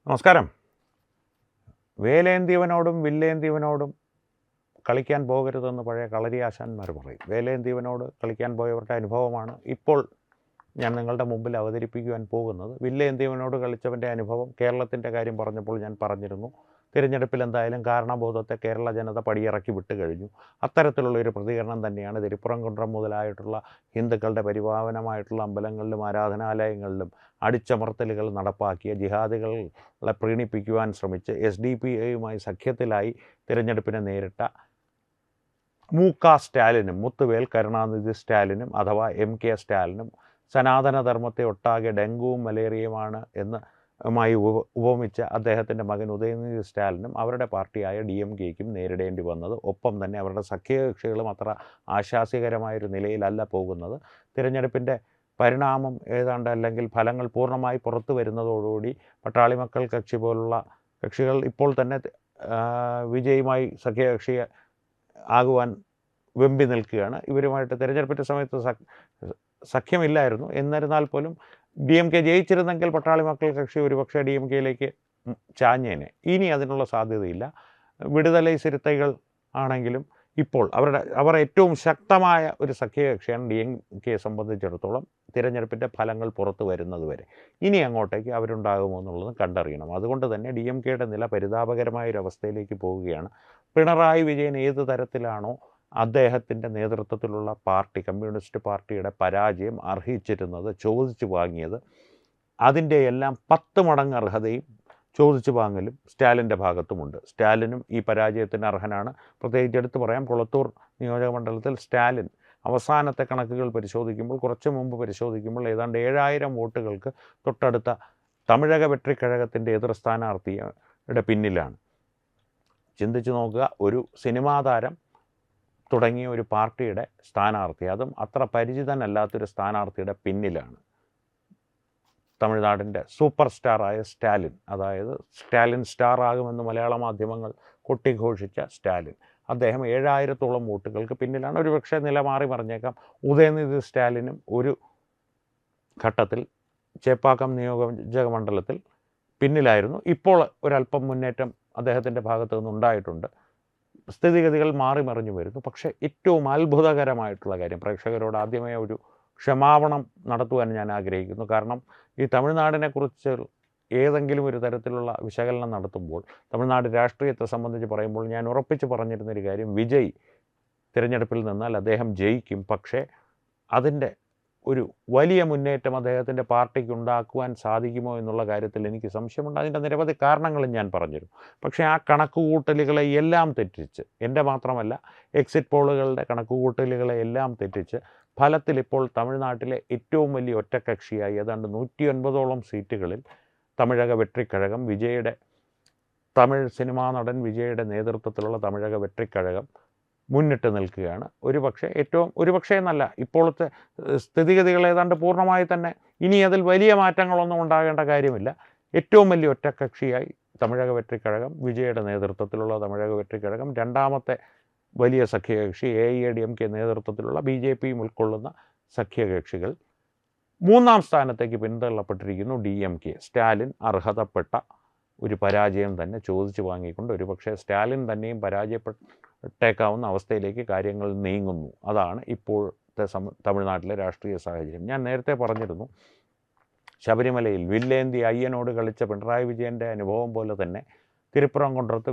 നമസ്കാരം. വേലേന്തിയവനോടും വില്ലേന്തിയവനോടും കളിക്കാൻ പോകരുതെന്ന് പഴയ കളരി ആശാന്മാർ പറയും. വേലേന്തിയവനോട് കളിക്കാൻ പോയവരുടെ അനുഭവമാണ് ഇപ്പോൾ ഞാൻ നിങ്ങളുടെ മുമ്പിൽ അവതരിപ്പിക്കുവാൻ പോകുന്നത്. വില്ലേന്തിയവനോട് കളിച്ചവൻ്റെ അനുഭവം കേരളത്തിൻ്റെ കാര്യം പറഞ്ഞപ്പോൾ ഞാൻ പറഞ്ഞിരുന്നു. തിരഞ്ഞെടുപ്പിൽ എന്തായാലും കാരണബോധത്തെ കേരള ജനത പടിയിറക്കി വിട്ട് കഴിഞ്ഞു. അത്തരത്തിലുള്ളൊരു പ്രതികരണം തന്നെയാണ് തിരുപ്പുറംകുന്றம் മുതലായിട്ടുള്ള ഹിന്ദുക്കളുടെ പരിപാവനമായിട്ടുള്ള അമ്പലങ്ങളിലും ആരാധനാലയങ്ങളിലും അടിച്ചമർത്തലുകൾ നടപ്പാക്കിയ ജിഹാദികളെ പ്രീണിപ്പിക്കുവാൻ ശ്രമിച്ച് SDPIയുമായി സഖ്യത്തിലായി തിരഞ്ഞെടുപ്പിനെ നേരിട്ട സ്റ്റാലിനും മുത്തുവേൽ കരുണാനിധി സ്റ്റാലിനും അഥവാ MK സ്റ്റാലിനും സനാതനധർമ്മത്തെ ഒട്ടാകെ ഡെങ്കുവും മലേറിയയുമാണ് എന്ന് ഉപമിച്ച അദ്ദേഹത്തിൻ്റെ മകൻ ഉദയനിധി സ്റ്റാലിനും അവരുടെ പാർട്ടിയായ DMKയ്ക്കും നേരിടേണ്ടി വന്നത്. ഒപ്പം തന്നെ അവരുടെ സഖ്യകക്ഷികളും അത്ര ആശാസ്യകരമായൊരു നിലയിലല്ല പോകുന്നത്. തിരഞ്ഞെടുപ്പിൻ്റെ പരിണാമം ഏതാണ്ട് അല്ലെങ്കിൽ ഫലങ്ങൾ പൂർണ്ണമായി പുറത്തു വരുന്നതോടുകൂടി പട്ടാളി മക്കൾ കക്ഷി പോലുള്ള കക്ഷികൾ ഇപ്പോൾ തന്നെ വിജയുമായി സഖ്യകക്ഷി ആകുവാൻ വെമ്പി നിൽക്കുകയാണ്. ഇവരുമായിട്ട് തിരഞ്ഞെടുപ്പിൻ്റെ സമയത്ത് സഖ്യമില്ലായിരുന്നു. എന്നിരുന്നാൽ പോലും DMK ജയിച്ചിരുന്നെങ്കിൽ പട്ടാളി മക്കൾ കക്ഷി ഒരുപക്ഷെ DMKയിലേക്ക് ചാഞ്ഞേനെ. ഇനി അതിനുള്ള സാധ്യതയില്ല. വിടുതലൈ സിരുത്തൈകൾ ആണെങ്കിലും ഇപ്പോൾ അവർ ഏറ്റവും ശക്തമായ ഒരു സഖ്യകക്ഷിയാണ് DMKയെ സംബന്ധിച്ചിടത്തോളം തിരഞ്ഞെടുപ്പിൻ്റെ ഫലങ്ങൾ പുറത്തു വരുന്നത് വരെ. ഇനി അങ്ങോട്ടേക്ക് അവരുണ്ടാകുമോ എന്നുള്ളത് കണ്ടറിയണം. അതുകൊണ്ട് തന്നെ DMKയുടെ നില പരിതാപകരമായൊരവസ്ഥയിലേക്ക് പോവുകയാണ്. പിണറായി വിജയൻ ഏത് തരത്തിലാണോ അദ്ദേഹത്തിൻ്റെ നേതൃത്വത്തിലുള്ള പാർട്ടി കമ്മ്യൂണിസ്റ്റ് പാർട്ടിയുടെ പരാജയം അർഹിച്ചിരുന്നത്, ചോദിച്ചു വാങ്ങിയത്, അതിൻ്റെ എല്ലാം 10 മടങ്ങ് അർഹതയും ചോദിച്ചു വാങ്ങലും സ്റ്റാലിൻ്റെ ഭാഗത്തുമുണ്ട്. സ്റ്റാലിനും ഈ പരാജയത്തിന് അർഹനാണ്. പ്രത്യേകിച്ച് എടുത്തു പറയാം, കുളത്തൂർ നിയോജകമണ്ഡലത്തിൽ സ്റ്റാലിൻ അവസാനത്തെ കണക്കുകൾ പരിശോധിക്കുമ്പോൾ, കുറച്ച് മുമ്പ് പരിശോധിക്കുമ്പോൾ ഏതാണ്ട് 7000 വോട്ടുകൾക്ക് തൊട്ടടുത്ത തമിഴക വെട്രിക്കഴകത്തിൻ്റെ എതിർ സ്ഥാനാർത്ഥിയുടെ പിന്നിലാണ്. ചിന്തിച്ചു നോക്കുക, ഒരു സിനിമാ താരം തുടങ്ങിയ ഒരു പാർട്ടിയുടെ സ്ഥാനാർത്ഥി, അതും അത്ര പരിചിതനല്ലാത്തൊരു സ്ഥാനാർത്ഥിയുടെ പിന്നിലാണ് തമിഴ്നാടിൻ്റെ സൂപ്പർ സ്റ്റാറായ സ്റ്റാലിൻ. അതായത് സ്റ്റാലിൻ സ്റ്റാർ ആകുമെന്ന് മലയാള മാധ്യമങ്ങൾ കൊട്ടിഘോഷിച്ച സ്റ്റാലിൻ. അദ്ദേഹം 7000-ഓളം വോട്ടുകൾക്ക് പിന്നിലാണ്. ഒരുപക്ഷെ നില മാറി മറിഞ്ഞേക്കാം. ഉദയനിധി സ്റ്റാലിനും ഒരു ഘട്ടത്തിൽ ചേപ്പാക്കം നിയോജക മണ്ഡലത്തിൽ പിന്നിലായിരുന്നു. ഇപ്പോൾ ഒരല്പം മുന്നേറ്റം അദ്ദേഹത്തിൻ്റെ ഭാഗത്തു നിന്നുണ്ടായിട്ടുണ്ട്. സ്ഥിതിഗതികൾ മാറി മറിഞ്ഞു വരുന്നു. പക്ഷേ ഏറ്റവും അത്ഭുതകരമായിട്ടുള്ള കാര്യം, പ്രേക്ഷകരോട് ആദ്യമേ ഒരു ക്ഷമാപണം നടത്തുവാൻ ഞാൻ ആഗ്രഹിക്കുന്നു. കാരണം ഈ തമിഴ്നാടിനെക്കുറിച്ച് ഏതെങ്കിലും ഒരു തരത്തിലുള്ള വിശകലനം നടത്തുമ്പോൾ, തമിഴ്നാട് രാഷ്ട്രീയത്തെ സംബന്ധിച്ച് പറയുമ്പോൾ ഞാൻ ഉറപ്പിച്ച് പറഞ്ഞിരുന്നൊരു കാര്യം, വിജയ് തിരഞ്ഞെടുപ്പിൽ നിന്നാൽ അദ്ദേഹം ജയിക്കും. പക്ഷേ അതിൻ്റെ ഒരു വലിയ മുന്നേറ്റം അദ്ദേഹത്തിൻ്റെ പാർട്ടിക്ക് ഉണ്ടാക്കുവാൻ സാധിക്കുമോ എന്നുള്ള കാര്യത്തിൽ എനിക്ക് സംശയമുണ്ട്. അതിൻ്റെ നിരവധി കാരണങ്ങളും ഞാൻ പറഞ്ഞിരുന്നു. പക്ഷേ ആ കണക്കുകൂട്ടലുകളെ എല്ലാം തെറ്റിച്ച്, എൻ്റെ മാത്രമല്ല എക്സിറ്റ് പോളുകളുടെ കണക്കുകൂട്ടലുകളെ എല്ലാം തെറ്റിച്ച് ഫലത്തിൽ ഇപ്പോൾ തമിഴ്നാട്ടിലെ ഏറ്റവും വലിയ ഒറ്റക്കക്ഷിയായി ഏതാണ്ട് 109ഓളം സീറ്റുകളിൽ തമിഴക വെട്രിക്കഴകം, തമിഴ് സിനിമാ നടൻ വിജയുടെ നേതൃത്വത്തിലുള്ള തമിഴക വെട്രിക്കഴകം മുന്നിട്ട് നിൽക്കുകയാണ്. ഒരുപക്ഷേ എന്നല്ല, ഇപ്പോഴത്തെ സ്ഥിതിഗതികൾ ഏതാണ്ട് പൂർണ്ണമായി തന്നെ ഇനി അതിൽ വലിയ മാറ്റങ്ങളൊന്നും ഉണ്ടാകേണ്ട കാര്യമില്ല. ഏറ്റവും വലിയ ഒറ്റക്കക്ഷിയായി തമിഴക വെട്രിക്കഴകം, വിജയുടെ നേതൃത്വത്തിലുള്ള തമിഴക വെട്രിക്കഴകം, രണ്ടാമത്തെ വലിയ സഖ്യകക്ഷി AIADMK നേതൃത്വത്തിലുള്ള BJPയും ഉൾക്കൊള്ളുന്ന സഖ്യകക്ഷികൾ, മൂന്നാം സ്ഥാനത്തേക്ക് പിന്തള്ളപ്പെട്ടിരിക്കുന്നു DMK. സ്റ്റാലിൻ അർഹതപ്പെട്ട ഒരു പരാജയം തന്നെ ചോദിച്ചു വാങ്ങിക്കൊണ്ട് ഒരുപക്ഷെ സ്റ്റാലിൻ തന്നെയും പരാജയപ്പെട്ടേക്കാവുന്ന അവസ്ഥയിലേക്ക് കാര്യങ്ങൾ നീങ്ങുന്നു. അതാണ് ഇപ്പോഴത്തെ തമിഴ്നാട്ടിലെ രാഷ്ട്രീയ സാഹചര്യം. ഞാൻ നേരത്തെ പറഞ്ഞിരുന്നു, ശബരിമലയിൽ വില്ലേന്തി അയ്യനോട് കളിച്ച പിണറായി വിജയൻ്റെ അനുഭവം പോലെ തന്നെ തിരുപ്പുറംകുன்றത്ത്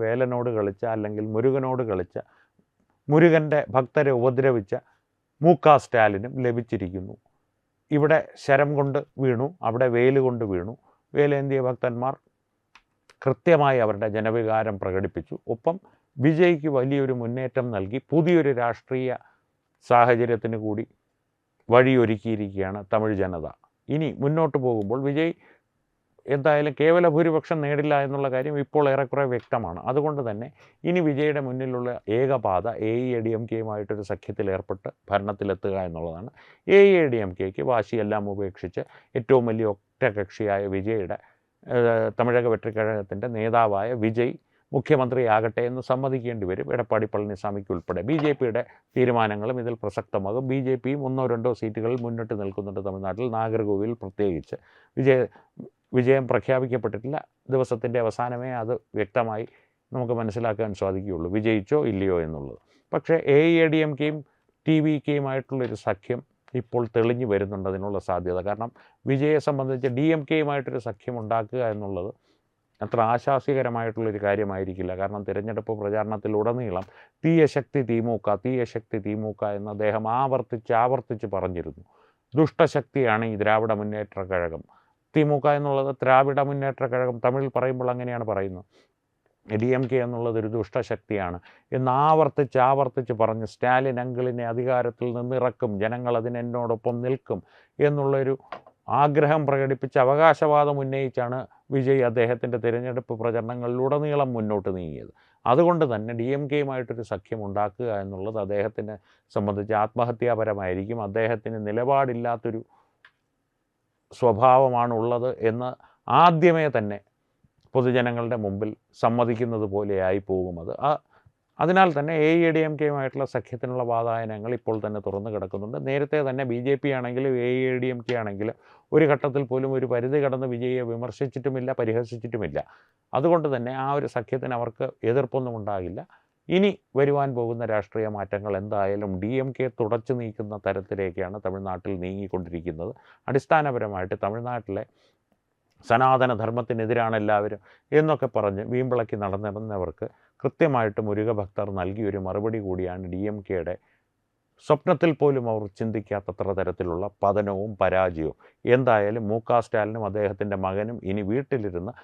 വേലനോട് കളിച്ച, അല്ലെങ്കിൽ മുരുകനോട് കളിച്ച, മുരുകൻ്റെ ഭക്തരെ ഉപദ്രവിച്ച സ്റ്റാലിനും ലഭിച്ചിരിക്കുന്നു. ഇവിടെ ശരം കൊണ്ട് വീണു, അവിടെ വേല് കൊണ്ട് വീണു. വേലേന്തിയ ഭക്തന്മാർ കൃത്യമായി അവരുടെ ജനവികാരം പ്രകടിപ്പിച്ചു. ഒപ്പം വിജയ്ക്ക് വലിയൊരു മുന്നേറ്റം നൽകി പുതിയൊരു രാഷ്ട്രീയ സാഹചര്യത്തിന് കൂടി വഴിയൊരുക്കിയിരിക്കുകയാണ് തമിഴ് ജനത. ഇനി മുന്നോട്ട് പോകുമ്പോൾ വിജയ് എന്തായാലും കേവല ഭൂരിപക്ഷം നേടില്ല എന്നുള്ള കാര്യം ഇപ്പോൾ ഏറെക്കുറെ വ്യക്തമാണ്. അതുകൊണ്ട് തന്നെ ഇനി വിജയുടെ മുന്നിലുള്ള ഏകപാത AIADMKയുമായിട്ടൊരു സഖ്യത്തിൽ ഏർപ്പെട്ട് ഭരണത്തിലെത്തുക എന്നുള്ളതാണ്. AIADMKയ്ക്ക് വാശിയെല്ലാം ഉപേക്ഷിച്ച് ഏറ്റവും വലിയ ഒറ്റകക്ഷിയായ വിജയുടെ തമിഴക വെട്രിക്കഴകത്തിൻ്റെ നേതാവായ വിജയ് മുഖ്യമന്ത്രിയാകട്ടെ എന്ന് സമ്മതിക്കേണ്ടി വരും. എടപ്പാടി പളനിസ്വാമിക്ക് ഉൾപ്പെടെ BJPയുടെ തീരുമാനങ്ങളും ഇതിൽ പ്രസക്തമാകും. BJPയും 1-2 സീറ്റുകളിൽ മുന്നിട്ട് നിൽക്കുന്നുണ്ട് തമിഴ്നാട്ടിൽ, നാഗർകോവിൽ പ്രത്യേകിച്ച്. വിജയം പ്രഖ്യാപിക്കപ്പെട്ടിട്ടില്ല. ദിവസത്തിൻ്റെ അവസാനമേ അത് വ്യക്തമായി നമുക്ക് മനസ്സിലാക്കാൻ സാധിക്കുകയുള്ളൂ, വിജയിച്ചോ ഇല്ലയോ എന്നുള്ളത്. പക്ഷേ AIADMKയും TVKയുമായിട്ടുള്ളൊരു സഖ്യം ഇപ്പോൾ തെളിഞ്ഞു വരുന്നുണ്ട് അതിനുള്ള സാധ്യത. കാരണം വിജയെ സംബന്ധിച്ച് DMKയുമായിട്ടൊരു സഖ്യം ഉണ്ടാക്കുക എന്നുള്ളത് അത്ര ആശാസ്യകരമായിട്ടുള്ളൊരു കാര്യമായിരിക്കില്ല. കാരണം തിരഞ്ഞെടുപ്പ് പ്രചാരണത്തിലുടനീളം തീയ ശക്തി തിമുക എന്ന് അദ്ദേഹം ആവർത്തിച്ച് പറഞ്ഞിരുന്നു. ദുഷ്ടശക്തിയാണ് ഈ ദ്രാവിഡ മുന്നേറ്റ കഴകം. തിമുക എന്നുള്ളത് ദ്രാവിഡ മുന്നേറ്റ കഴകം തമിഴിൽ പറയുമ്പോൾ അങ്ങനെയാണ് പറയുന്നത്. DMK എന്നുള്ളതൊരു ദുഷ്ടശക്തിയാണ് എന്ന് ആവർത്തിച്ച് പറഞ്ഞ് സ്റ്റാലിൻ അങ്കിളിനെ അധികാരത്തിൽ നിന്നിറക്കും, ജനങ്ങൾ അതിനെന്നോടൊപ്പം നിൽക്കും എന്നുള്ളൊരു ആഗ്രഹം പ്രകടിപ്പിച്ച് അവകാശവാദം ഉന്നയിച്ചാണ് വിജയ് അദ്ദേഹത്തിൻ്റെ തിരഞ്ഞെടുപ്പ് പ്രചരണങ്ങളിലുടനീളം മുന്നോട്ട് നീങ്ങിയത്. അതുകൊണ്ട് തന്നെ DMKയുമായിട്ടൊരു സഖ്യം ഉണ്ടാക്കുക എന്നുള്ളത് അദ്ദേഹത്തിനെ സംബന്ധിച്ച് ആത്മഹത്യാപരമായിരിക്കും. അദ്ദേഹത്തിന് നിലപാടില്ലാത്തൊരു സ്വഭാവമാണുള്ളത് എന്ന് ആദ്യമേ തന്നെ പൊതുജനങ്ങളുടെ മുമ്പിൽ സമ്മതിക്കുന്നത് പോലെയായി പോകും അത്. അതിനാൽ തന്നെ AIADMKയുമായിട്ടുള്ള സഖ്യത്തിനുള്ള വാതായനങ്ങൾ ഇപ്പോൾ തന്നെ തുറന്നു കിടക്കുന്നുണ്ട്. നേരത്തെ തന്നെ BJP ആണെങ്കിലും AIADMK ആണെങ്കിലും ഒരു ഘട്ടത്തിൽ പോലും ഒരു പരിധി കടന്ന് വിജയിയെ വിമർശിച്ചിട്ടുമില്ല, പരിഹസിച്ചിട്ടുമില്ല. അതുകൊണ്ട് തന്നെ ആ ഒരു സഖ്യത്തിന് അവർക്ക് എതിർപ്പൊന്നും ഉണ്ടാകില്ല. ഇനി വരുവാൻ പോകുന്ന രാഷ്ട്രീയ മാറ്റങ്ങൾ എന്തായാലും DMK തുടച്ചു നീക്കുന്ന തരത്തിലേക്കാണ് തമിഴ്നാട്ടിൽ നീങ്ങിക്കൊണ്ടിരിക്കുന്നത്. അടിസ്ഥാനപരമായിട്ട് തമിഴ്നാട്ടിലെ സനാതനധർമ്മത്തിനെതിരാണ് എല്ലാവരും എന്നൊക്കെ പറഞ്ഞ് വീമ്പിളക്കി നടന്നിരുന്നവർക്ക് കൃത്യമായിട്ട് മുരുക ഭക്തർ നൽകിയൊരു മറുപടി കൂടിയാണ് DMKയുടെ സ്വപ്നത്തിൽ പോലും അവർ ചിന്തിക്കാത്തത്ര തരത്തിലുള്ള പതനവും പരാജയവും. എന്തായാലും MK സ്റ്റാലിനും അദ്ദേഹത്തിൻ്റെ മകനും ഇനി വീട്ടിലിരുന്ന്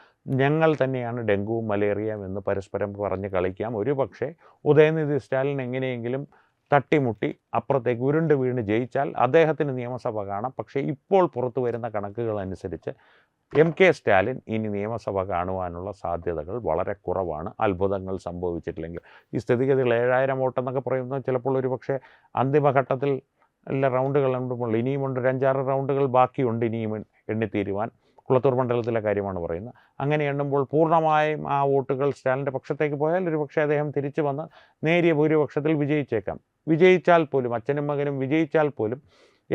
ഞങ്ങൾ തന്നെയാണ് ഡെങ്കുവും മലേറിയയും എന്ന് പരസ്പരം പറഞ്ഞ് കളിക്കാം. ഒരു പക്ഷേ ഉദയനിധി സ്റ്റാലിൻ എങ്ങനെയെങ്കിലും തട്ടിമുട്ടി അപ്പുറത്തേക്ക് ഉരുണ്ട് വീണ് ജയിച്ചാൽ അദ്ദേഹത്തിന് നിയമസഭ കാണാം. പക്ഷേ ഇപ്പോൾ പുറത്തു വരുന്ന കണക്കുകൾ അനുസരിച്ച് MK സ്റ്റാലിൻ ഇനി നിയമസഭ കാണുവാനുള്ള സാധ്യതകൾ വളരെ കുറവാണ്, അത്ഭുതങ്ങൾ സംഭവിച്ചിട്ടില്ലെങ്കിൽ. ഈ സ്ഥിതിഗതികൾ 7000 വോട്ടെന്നൊക്കെ പറയുന്നത് ചിലപ്പോൾ ഒരു പക്ഷേ അന്തിമഘട്ടത്തിൽ എല്ലാ റൗണ്ടുകൾ എണ്ണുമ്പോൾ ഇനിയുമുണ്ട്, 5-6 റൗണ്ടുകൾ ബാക്കിയുണ്ട് ഇനിയും എണ്ണിത്തീരുവാൻ. കുളത്തൂർ മണ്ഡലത്തിലെ കാര്യമാണ് പറയുന്നത്. അങ്ങനെ എണ്ണുമ്പോൾ പൂർണ്ണമായും ആ വോട്ടുകൾ സ്റ്റാലിൻ്റെ പക്ഷത്തേക്ക് പോയാൽ ഒരു പക്ഷേ അദ്ദേഹം തിരിച്ചു വന്ന് നേരിയ ഭൂരിപക്ഷത്തിൽ വിജയിച്ചേക്കാം. വിജയിച്ചാൽ പോലും, അച്ഛനും മകനും വിജയിച്ചാൽ പോലും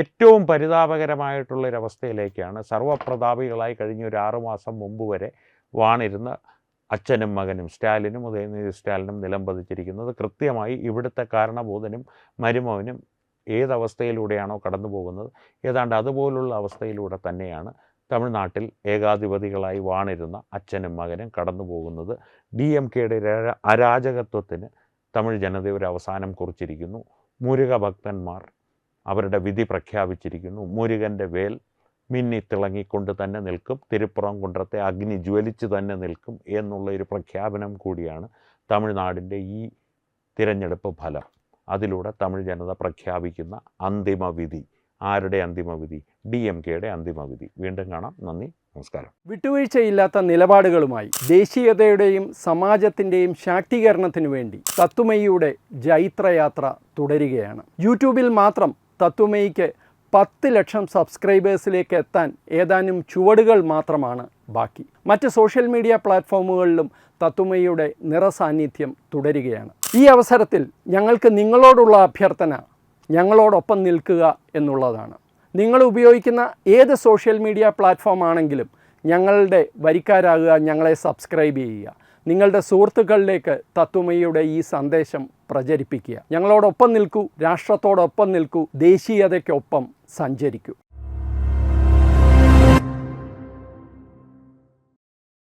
ഏറ്റവും പരിതാപകരമായിട്ടുള്ളൊരവസ്ഥയിലേക്കാണ് സർവ്വപ്രതാപികളായി കഴിഞ്ഞ ഒരു 6 മാസം മുമ്പ് വരെ വാണിരുന്ന അച്ഛനും മകനും സ്റ്റാലിനും ഉദയനിധി സ്റ്റാലിനും നിലംപതിച്ചിരിക്കുന്നത്. കൃത്യമായി ഇവിടുത്തെ കാരണബോധനും മരുമകനും ഏതവസ്ഥയിലൂടെയാണോ കടന്നു പോകുന്നത് ഏതാണ്ട് അതുപോലുള്ള അവസ്ഥയിലൂടെ തന്നെയാണ് തമിഴ്നാട്ടിൽ ഏകാധിപതികളായി വാണിരുന്ന അച്ഛനും മകനും കടന്നു പോകുന്നത്. DMKയുടെ അരാജകത്വത്തിന് തമിഴ് ജനത ഒരു അവസാനം കുറിച്ചിരിക്കുന്നു. മുരുക ഭക്തന്മാർ അവരുടെ വിധി പ്രഖ്യാപിച്ചിരിക്കുന്നു. മുരുകൻ്റെ വേൽ മിന്നിത്തിളങ്ങിക്കൊണ്ട് തന്നെ നിൽക്കും, തിരുപ്പുറംകുன்றത്തെ അഗ്നി ജ്വലിച്ച് തന്നെ നിൽക്കും എന്നുള്ളൊരു പ്രഖ്യാപനം കൂടിയാണ് തമിഴ്നാടിൻ്റെ ഈ തിരഞ്ഞെടുപ്പ് ഫലം. അതിലൂടെ തമിഴ് ജനത പ്രഖ്യാപിക്കുന്ന അന്തിമ വിധി. ആരുടെ അന്തിമ വിധി? DMKയുടെ അന്തിമ വിധി. വീണ്ടും കാണാം. നന്ദി, നമസ്കാരം. വിട്ടുവീഴ്ചയില്ലാത്ത നിലപാടുകളുമായി ദേശീയതയുടെയും സമാജത്തിൻ്റെയും ശാക്തീകരണത്തിനു വേണ്ടി തത്വമയിയുടെ ജൈത്രയാത്ര തുടരുകയാണ്. യൂട്യൂബിൽ മാത്രം തത്വമയിക്ക് 10 ലക്ഷം സബ്സ്ക്രൈബേഴ്സിലേക്ക് എത്താൻ ഏതാനും ചുവടുകൾ മാത്രമാണ് ബാക്കി. മറ്റ് സോഷ്യൽ മീഡിയ പ്ലാറ്റ്ഫോമുകളിലും തത്വമയിയുടെ നിറസാന്നിധ്യം തുടരുകയാണ്. ഈ അവസരത്തിൽ ഞങ്ങൾക്ക് നിങ്ങളോടുള്ള അഭ്യർത്ഥന ഞങ്ങളോടൊപ്പം നിൽക്കുക എന്നുള്ളതാണ്. നിങ്ങൾ ഉപയോഗിക്കുന്ന ഏത് സോഷ്യൽ മീഡിയ പ്ലാറ്റ്ഫോം ആണെങ്കിലും ഞങ്ങളുടെ വരിക്കാരാകുക, ഞങ്ങളെ സബ്സ്ക്രൈബ് ചെയ്യുക, നിങ്ങളുടെ സുഹൃത്തുക്കളിലേക്ക് തത്വമയിയുടെ ഈ സന്ദേശം പ്രചരിപ്പിക്കുക. ഞങ്ങളോടൊപ്പം നിൽക്കൂ, രാഷ്ട്രത്തോടൊപ്പം നിൽക്കൂ, ദേശീയതയ്ക്കൊപ്പം സഞ്ചരിക്കൂ.